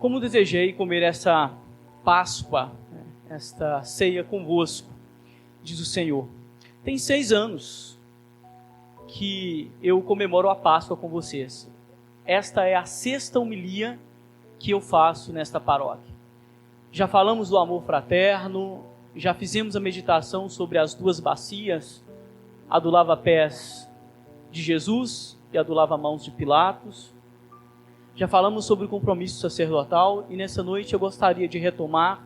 Como desejei comer essa Páscoa, esta ceia convosco, diz o Senhor. Tem 6 anos que eu comemoro a Páscoa com vocês. Esta é a 6ª homilia que eu faço nesta paróquia. Já falamos do amor fraterno, já fizemos a meditação sobre as 2 bacias, a do lava-pés de Jesus e a do lava-mãos de Pilatos. Já falamos sobre o compromisso sacerdotal e nessa noite eu gostaria de retomar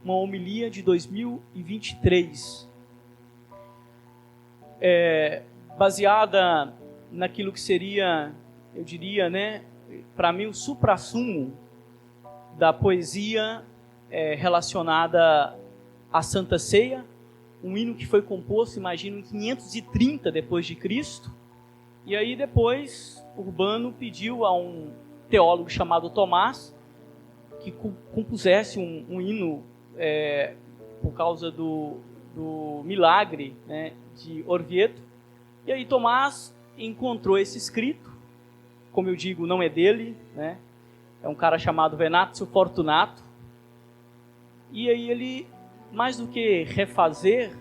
uma homilia de 2023, baseada naquilo que seria, eu diria, para mim o suprassumo da poesia relacionada à Santa Ceia, um hino que foi composto, imagino, em 530 depois de Cristo, e aí depois Urbano pediu a um teólogo chamado Tomás que compusesse um hino por causa do milagre de Orvieto. E aí Tomás encontrou esse escrito, como eu digo, não é dele, é um cara chamado Venanzio Fortunato, e aí ele, mais do que refazer,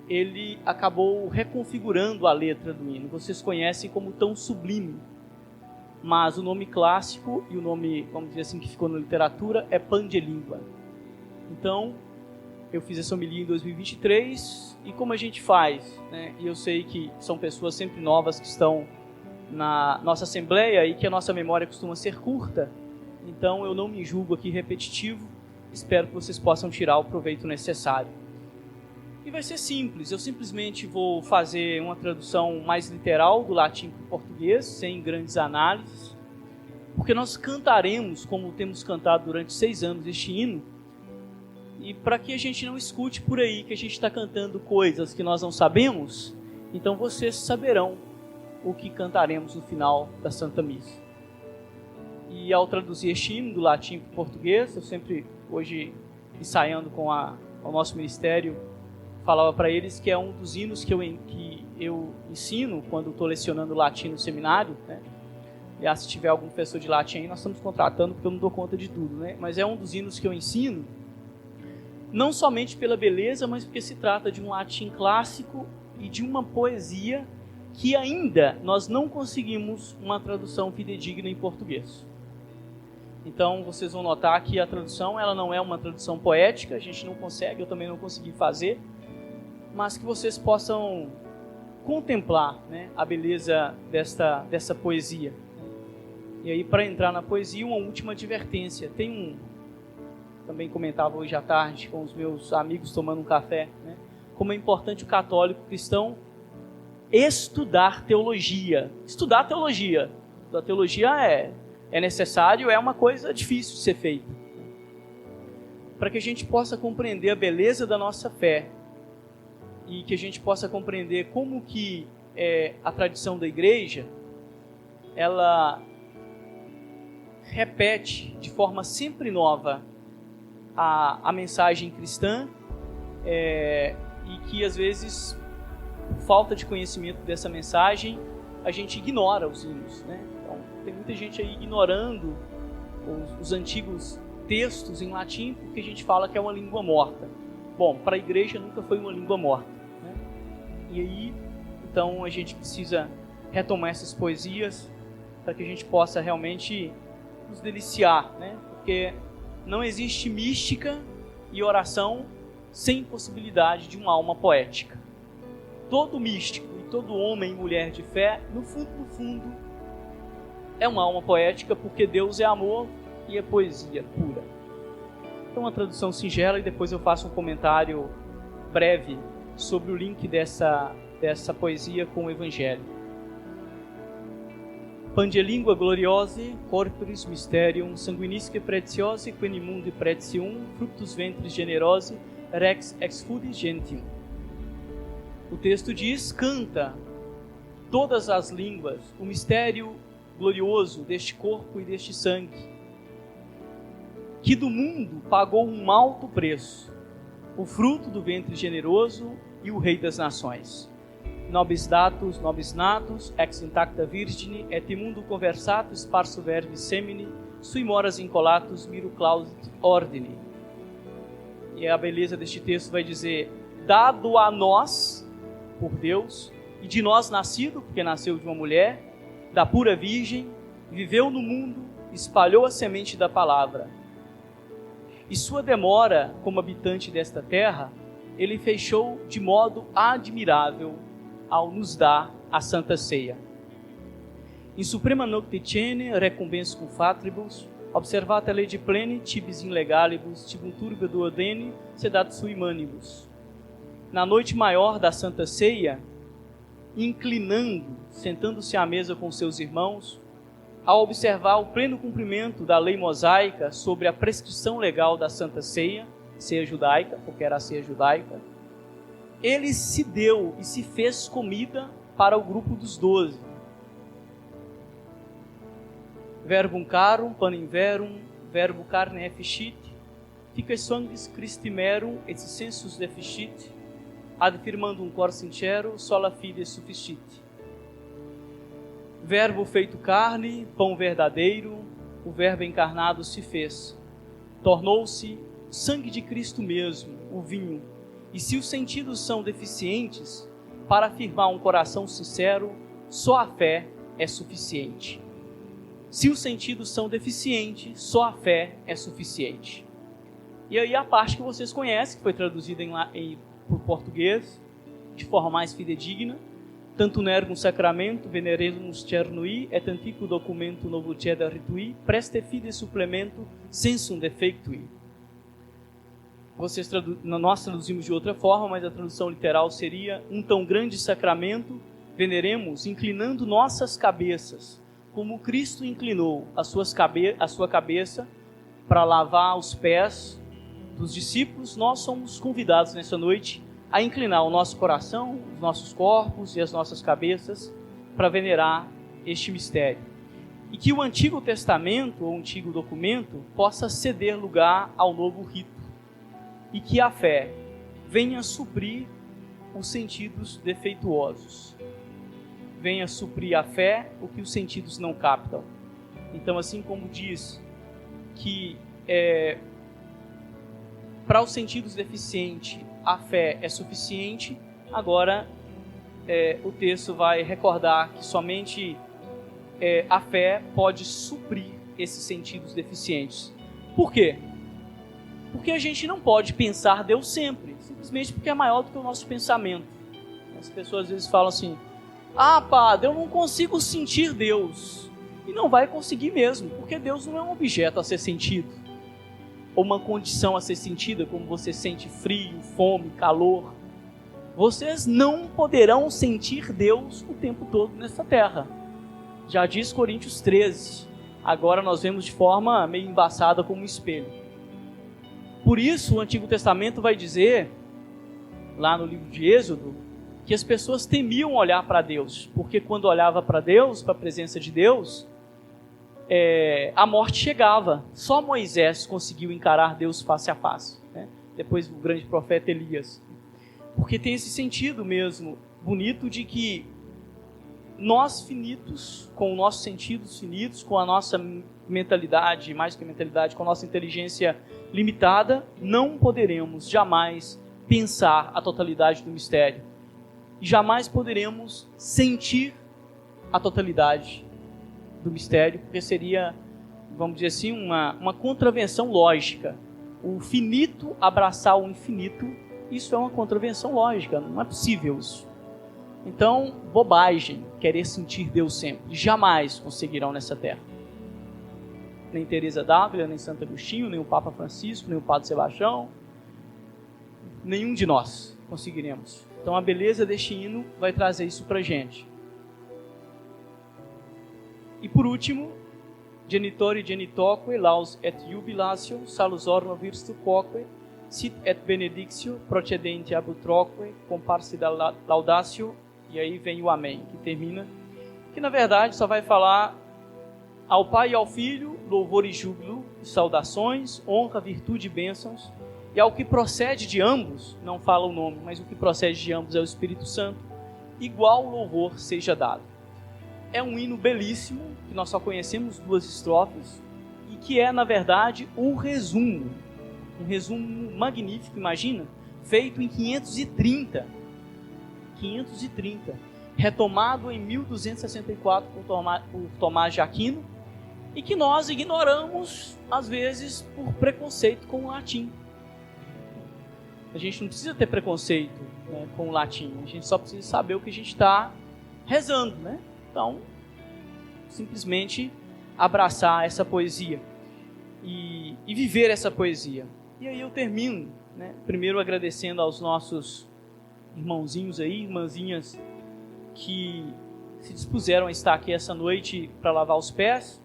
ele acabou reconfigurando a letra do hino. Vocês conhecem como Tão Sublime, mas o nome clássico e o nome, vamos dizer assim, que ficou na literatura é Pandelíngua. Então, eu fiz essa homilia em 2023, e como a gente faz, e eu sei que são pessoas sempre novas que estão na nossa assembleia e que a nossa memória costuma ser curta, então eu não me julgo aqui repetitivo, espero que vocês possam tirar o proveito necessário. E vai ser simples, eu simplesmente vou fazer uma tradução mais literal do latim para o português, sem grandes análises, porque nós cantaremos, como temos cantado durante 6 anos, este hino, e para que a gente não escute por aí que a gente está cantando coisas que nós não sabemos, então vocês saberão o que cantaremos no final da Santa Missa. E ao traduzir este hino do latim para o português, eu sempre, hoje, ensaiando com o nosso ministério, falava para eles que é um dos hinos que eu ensino quando estou lecionando latim no seminário, Aliás, se tiver algum professor de latim aí, nós estamos contratando, porque eu não dou conta de tudo, Mas é um dos hinos que eu ensino, não somente pela beleza, mas porque se trata de um latim clássico e de uma poesia que ainda nós não conseguimos uma tradução fidedigna em português. Então, vocês vão notar que a tradução ela não é uma tradução poética, a gente não consegue, eu também não consegui fazer, mas que vocês possam contemplar a beleza dessa poesia. E aí, para entrar na poesia, uma última advertência. Também comentava hoje à tarde com os meus amigos tomando um café, como é importante o católico cristão estudar teologia. Estudar teologia. A teologia é necessário, é uma coisa difícil de ser feita. Para que a gente possa compreender a beleza da nossa fé e que a gente possa compreender como que a tradição da igreja, ela repete de forma sempre nova a mensagem cristã, e que às vezes, por falta de conhecimento dessa mensagem, a gente ignora os hinos, Então, tem muita gente aí ignorando os antigos textos em latim porque a gente fala que é uma língua morta. Bom, para a igreja nunca foi uma língua morta, E aí, então, a gente precisa retomar essas poesias para que a gente possa realmente nos deliciar, Porque não existe mística e oração sem possibilidade de uma alma poética. Todo místico e todo homem e mulher de fé, no fundo, é uma alma poética, porque Deus é amor e é poesia pura. Então, uma tradução singela e depois eu faço um comentário breve sobre o link dessa poesia com o Evangelho. Pandelíngua gloriose, corporis mysterium, sanguinisque pretiosi, quenimundi pretium, fructus ventris generosi, rex ex fudis gentium. O texto diz: canta todas as línguas o mistério glorioso deste corpo e deste sangue, que do mundo pagou um alto preço, o fruto do ventre generoso e o Rei das Nações. Nobis datus, nobis natus, ex intacta virgine, et immundo conversatus, sparso verbi semini, sui moras incolatus miru clausit ordine. E a beleza deste texto vai dizer: dado a nós, por Deus, e de nós nascido, porque nasceu de uma mulher, da pura virgem, viveu no mundo, espalhou a semente da palavra. E sua demora como habitante desta terra, ele fechou de modo admirável ao nos dar a Santa Ceia. In suprema nocte cene recombenscum fatribus, observata lege plene tibis in legalibus, tibum turbe duodene, sedat sui manibus. Na noite maior da Santa Ceia, inclinando, sentando-se à mesa com seus irmãos, ao observar o pleno cumprimento da lei mosaica sobre a prescrição legal da Santa Ceia, ceia judaica, porque era a ceia judaica, ele se deu e se fez comida para o grupo dos 12. Verbum carum, panem verum, verbo carne efficit, fica sanguis Christimerum et sensus deficit, ad firmandum cor sincero, sola fide sufficit. Verbo feito carne, pão verdadeiro, o verbo encarnado se fez. Tornou-se sangue de Cristo mesmo, o vinho. E se os sentidos são deficientes, para afirmar um coração sincero, só a fé é suficiente. Se os sentidos são deficientes, só a fé é suficiente. E aí a parte que vocês conhecem, que foi traduzida por português, de forma mais fidedigna: tanto nergum sacramento, veneremus cernui, et antico documento novo ceda ritui, preste fide supplemento, sensum defectui. Nós traduzimos de outra forma, mas a tradução literal seria: um tão grande sacramento, veneremos, inclinando nossas cabeças, como Cristo inclinou a sua cabeça para lavar os pés dos discípulos. Nós somos convidados nessa noite a inclinar o nosso coração, os nossos corpos e as nossas cabeças para venerar este mistério. E que o Antigo Testamento, ou Antigo Documento, possa ceder lugar ao novo rito. E que a fé venha suprir os sentidos defeituosos. Venha suprir a fé o que os sentidos não captam. Então, assim como diz que para os sentidos deficientes a fé é suficiente, agora o texto vai recordar que somente a fé pode suprir esses sentidos deficientes. Por quê? Porque a gente não pode pensar Deus sempre, simplesmente porque é maior do que o nosso pensamento. As pessoas às vezes falam assim: ah, padre, eu não consigo sentir Deus. E não vai conseguir mesmo, porque Deus não é um objeto a ser sentido, ou uma condição a ser sentida, como você sente frio, fome, calor. Vocês não poderão sentir Deus o tempo todo nessa terra. Já diz Coríntios 13. Agora nós vemos de forma meio embaçada como um espelho. Por isso o Antigo Testamento vai dizer, lá no livro de Êxodo, que as pessoas temiam olhar para Deus, porque quando olhava para Deus, para a presença de Deus, a morte chegava. Só Moisés conseguiu encarar Deus face a face, né? Depois o grande profeta Elias. Porque tem esse sentido mesmo bonito de que nós finitos, com os nossos sentidos finitos, com a nossa mentalidade, mais que mentalidade, com a nossa inteligência limitada, não poderemos jamais pensar a totalidade do mistério. E jamais poderemos sentir a totalidade do mistério, porque seria, vamos dizer assim, uma contravenção lógica. O finito abraçar o infinito, isso é uma contravenção lógica, não é possível isso. Então, bobagem, querer sentir Deus sempre. Jamais conseguirão nessa terra. Nem Teresa d'Ávila, nem Santo Agostinho, nem o Papa Francisco, nem o Padre Sebastião, nenhum de nós conseguiremos. Então a beleza deste hino vai trazer isso para a gente. E por último, genitori genitoque, laus et jubilatio, salus orno virstu quoque, sit et benedictio, procedente ab utroque, comparsi da laudatio, e aí vem o amém, que termina, que na verdade só vai falar ao Pai e ao Filho, louvor e júbilo, saudações, honra, virtude e bênçãos, e ao que procede de ambos, não fala o nome, mas o que procede de ambos é o Espírito Santo, igual louvor seja dado. É um hino belíssimo, que nós só conhecemos 2 estrofes, e que é, na verdade, um resumo magnífico, imagina, feito em 530, retomado em 1264 por Tomás de Aquino, e que nós ignoramos, às vezes, por preconceito com o latim. A gente não precisa ter preconceito, né, com o latim, a gente só precisa saber o que a gente está rezando, né? Então, simplesmente abraçar essa poesia e viver essa poesia. E aí eu termino, né, primeiro agradecendo aos nossos irmãozinhos aí, irmãzinhas, que se dispuseram a estar aqui essa noite para lavar os pés.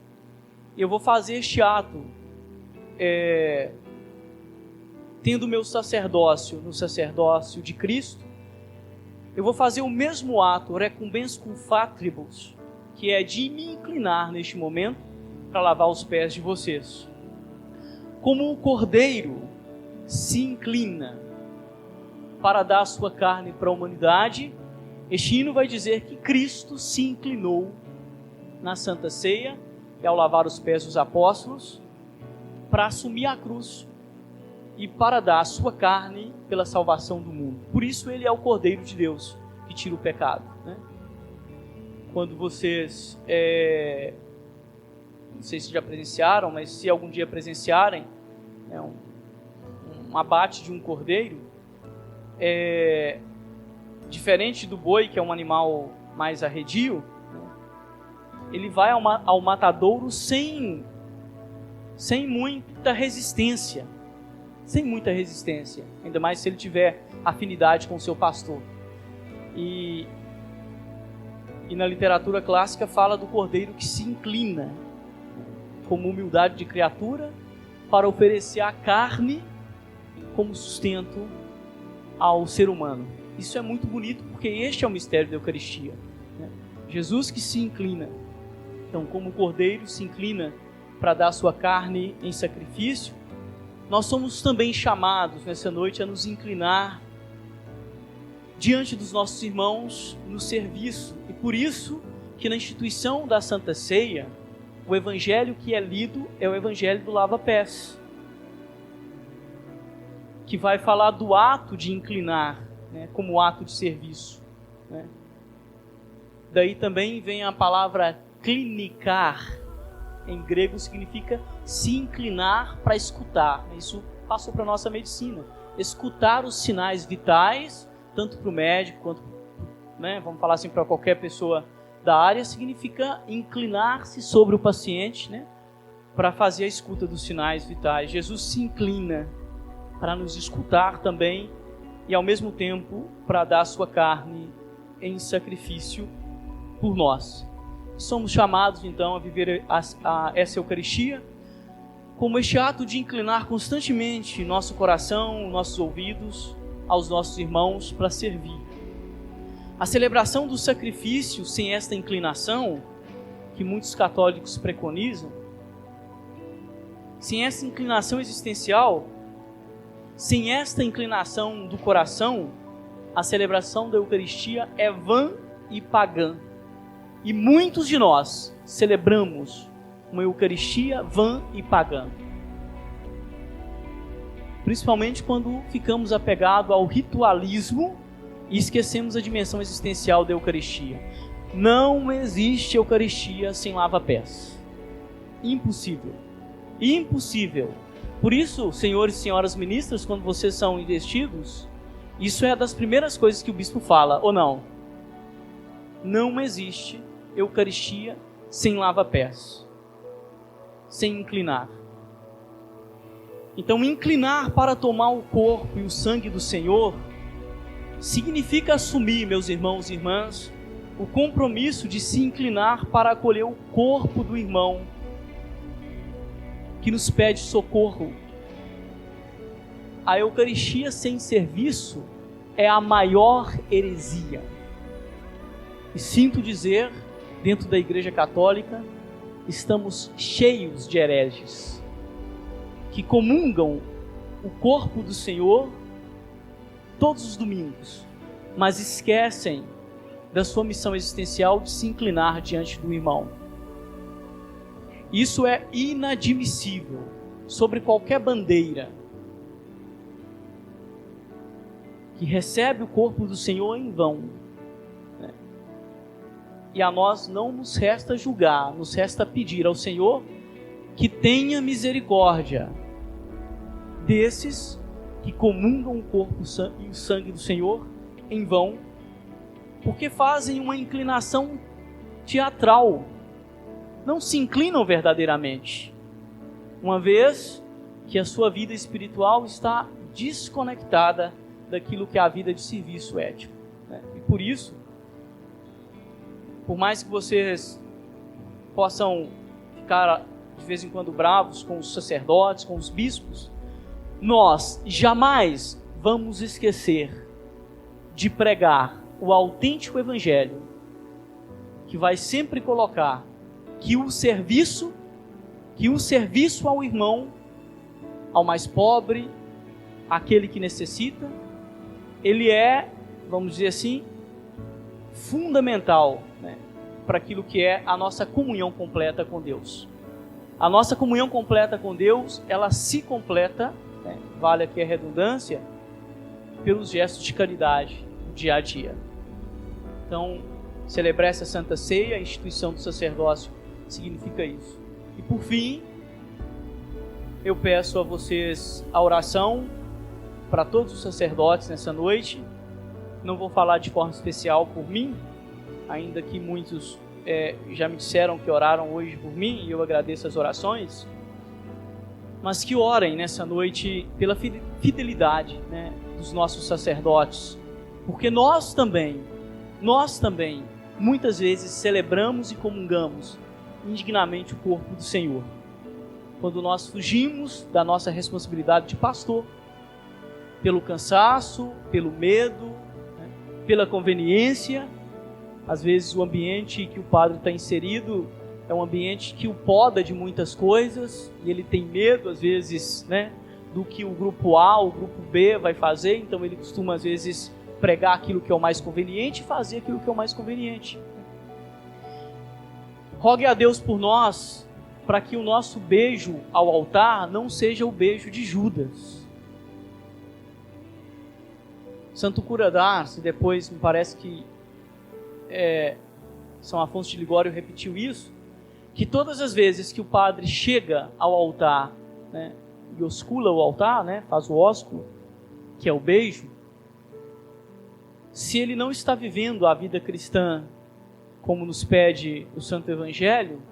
Eu vou fazer este ato tendo o meu sacerdócio no sacerdócio de Cristo. Eu vou fazer o mesmo ato, recumbenscum fatribus, que é de me inclinar neste momento para lavar os pés de vocês. Como o cordeiro se inclina para dar a sua carne para a humanidade, este hino vai dizer que Cristo se inclinou na Santa Ceia e ao lavar os pés dos apóstolos para assumir a cruz e para dar a sua carne pela salvação do mundo. Por isso ele é o Cordeiro de Deus que tira o pecado, né? Quando vocês, não sei se já presenciaram, mas se algum dia presenciarem, né, um abate de um cordeiro, diferente do boi, que é um animal mais arredio, né, ele vai ao matadouro sem muita resistência, ainda mais se ele tiver afinidade com o seu pastor. E na literatura clássica fala do cordeiro que se inclina como humildade de criatura para oferecer a carne como sustento ao ser humano. Isso é muito bonito, porque este é o mistério da Eucaristia, né? Jesus que se inclina, então, como o cordeiro se inclina para dar sua carne em sacrifício, nós somos também chamados nessa noite a nos inclinar diante dos nossos irmãos no serviço. E por isso que na instituição da Santa Ceia, o evangelho que é lido é o evangelho do lava-pés, que vai falar do ato de inclinar, né, como ato de serviço, né? Daí também vem a palavra klinicar, em grego significa se inclinar para escutar. Isso passou para a nossa medicina. Escutar os sinais vitais, tanto para o médico quanto, né, vamos falar assim, para qualquer pessoa da área, significa inclinar-se sobre o paciente, né, para fazer a escuta dos sinais vitais. Jesus se inclina para nos escutar também e ao mesmo tempo para dar a sua carne em sacrifício por nós. Somos chamados então a viver essa Eucaristia como este ato de inclinar constantemente nosso coração, nossos ouvidos aos nossos irmãos para servir. A celebração do sacrifício sem esta inclinação, que muitos católicos preconizam, sem essa inclinação existencial, sem esta inclinação do coração, a celebração da Eucaristia é vã e pagã. E muitos de nós celebramos uma Eucaristia vã e pagã. Principalmente quando ficamos apegados ao ritualismo e esquecemos a dimensão existencial da Eucaristia. Não existe Eucaristia sem lava-pés. Impossível. Impossível. Por isso, senhores e senhoras ministras, quando vocês são investidos, isso é das primeiras coisas que o bispo fala, ou não? Não existe Eucaristia sem lava-pés, sem inclinar. Então, inclinar para tomar o corpo e o sangue do Senhor significa assumir, meus irmãos e irmãs, o compromisso de se inclinar para acolher o corpo do irmão que nos pede socorro. A Eucaristia sem serviço é a maior heresia. E sinto dizer, dentro da Igreja Católica, estamos cheios de hereges que comungam o corpo do Senhor todos os domingos, mas esquecem da sua missão existencial de se inclinar diante do irmão. Isso é inadmissível sobre qualquer bandeira que recebe o corpo do Senhor em vão. E a nós não nos resta julgar, nos resta pedir ao Senhor que tenha misericórdia desses que comungam o corpo e o sangue do Senhor em vão, porque fazem uma inclinação teatral, não se inclinam verdadeiramente, uma vez que a sua vida espiritual está desconectada daquilo que é a vida de serviço ético. E por isso, por mais que vocês possam ficar de vez em quando bravos com os sacerdotes, com os bispos, nós jamais vamos esquecer de pregar o autêntico evangelho, que vai sempre colocar que o serviço ao irmão, ao mais pobre, àquele que necessita, ele é, vamos dizer assim, fundamental, para aquilo que é a nossa comunhão completa com Deus. A nossa comunhão completa com Deus, ela se completa, vale aqui a redundância, pelos gestos de caridade do dia a dia. Então, celebrar essa Santa Ceia, a instituição do sacerdócio, significa isso. E por fim, eu peço a vocês a oração para todos os sacerdotes nessa noite. Não vou falar de forma especial por mim, ainda que muitos já me disseram que oraram hoje por mim, e eu agradeço as orações, mas que orem nessa noite pela fidelidade, dos nossos sacerdotes, porque nós também, muitas vezes celebramos e comungamos indignamente o corpo do Senhor, quando nós fugimos da nossa responsabilidade de pastor, pelo cansaço, pelo medo, pela conveniência. Às vezes o ambiente que o padre está inserido é um ambiente que o poda de muitas coisas, e ele tem medo, às vezes, do que o grupo A, o grupo B vai fazer, então ele costuma, às vezes, pregar aquilo que é o mais conveniente e fazer aquilo que é o mais conveniente. Rogue a Deus por nós, para que o nosso beijo ao altar não seja o beijo de Judas. Santo Cura d'Ars, depois me parece que São Afonso de Ligório repetiu isso, que todas as vezes que o padre chega ao altar, e oscula o altar, faz o ósculo, que é o beijo, se ele não está vivendo a vida cristã como nos pede o Santo Evangelho,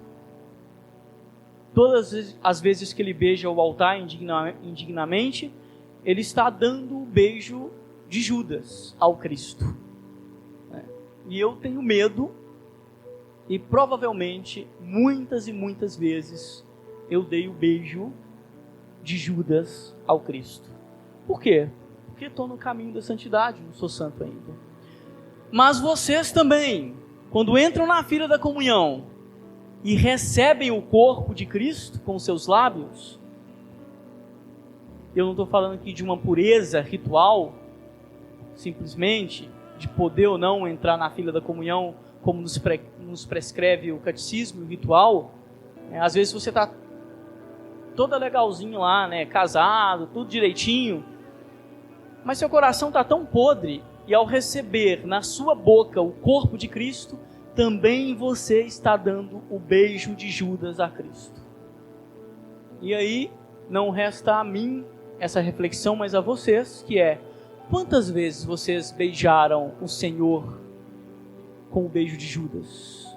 todas as vezes que ele beija o altar indignamente, ele está dando o beijo de Judas ao Cristo. E eu tenho medo, e provavelmente, muitas e muitas vezes, eu dei o beijo de Judas ao Cristo. Por quê? Porque estou no caminho da santidade, não sou santo ainda. Mas vocês também, quando entram na fila da comunhão e recebem o corpo de Cristo com seus lábios, eu não estou falando aqui de uma pureza ritual, simplesmente de poder ou não entrar na fila da comunhão, como nos prescreve o catecismo, o ritual. Às vezes você está toda legalzinho lá, casado, tudo direitinho, mas seu coração está tão podre, e ao receber na sua boca o corpo de Cristo, também você está dando o beijo de Judas a Cristo. E aí, não resta a mim essa reflexão, mas a vocês, que é: quantas vezes vocês beijaram o Senhor com o beijo de Judas?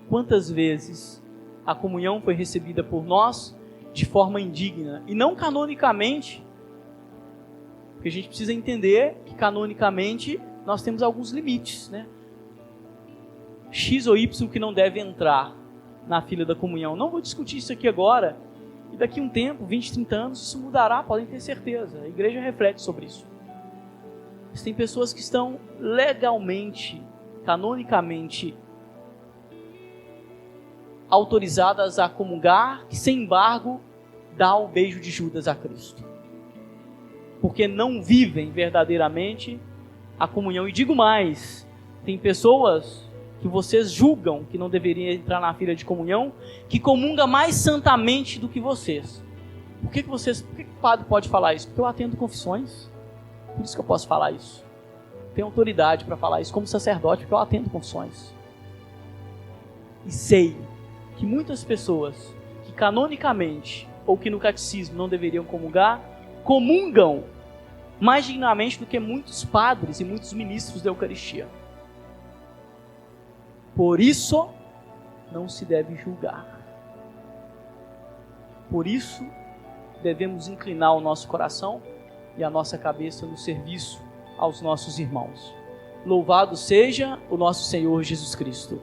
Quantas vezes a comunhão foi recebida por nós de forma indigna? E não canonicamente, porque a gente precisa entender que canonicamente nós temos alguns limites, X ou Y que não deve entrar na fila da comunhão. Não vou discutir isso aqui agora, e daqui a um tempo, 20, 30 anos, isso mudará, podem ter certeza. A igreja reflete sobre isso. Mas tem pessoas que estão legalmente, canonicamente, autorizadas a comungar, que sem embargo, dá o beijo de Judas a Cristo. Porque não vivem verdadeiramente a comunhão. E digo mais, tem pessoas que vocês julgam que não deveria entrar na fila de comunhão, que comunga mais santamente do que vocês. Por que o padre pode falar isso? Porque eu atendo confissões. Por isso que eu posso falar isso. Tenho autoridade para falar isso como sacerdote, porque eu atendo confissões. E sei que muitas pessoas que canonicamente ou que no catecismo não deveriam comungar, comungam mais dignamente do que muitos padres e muitos ministros da Eucaristia. Por isso, não se deve julgar. Por isso, devemos inclinar o nosso coração e a nossa cabeça no serviço aos nossos irmãos. Louvado seja o nosso Senhor Jesus Cristo.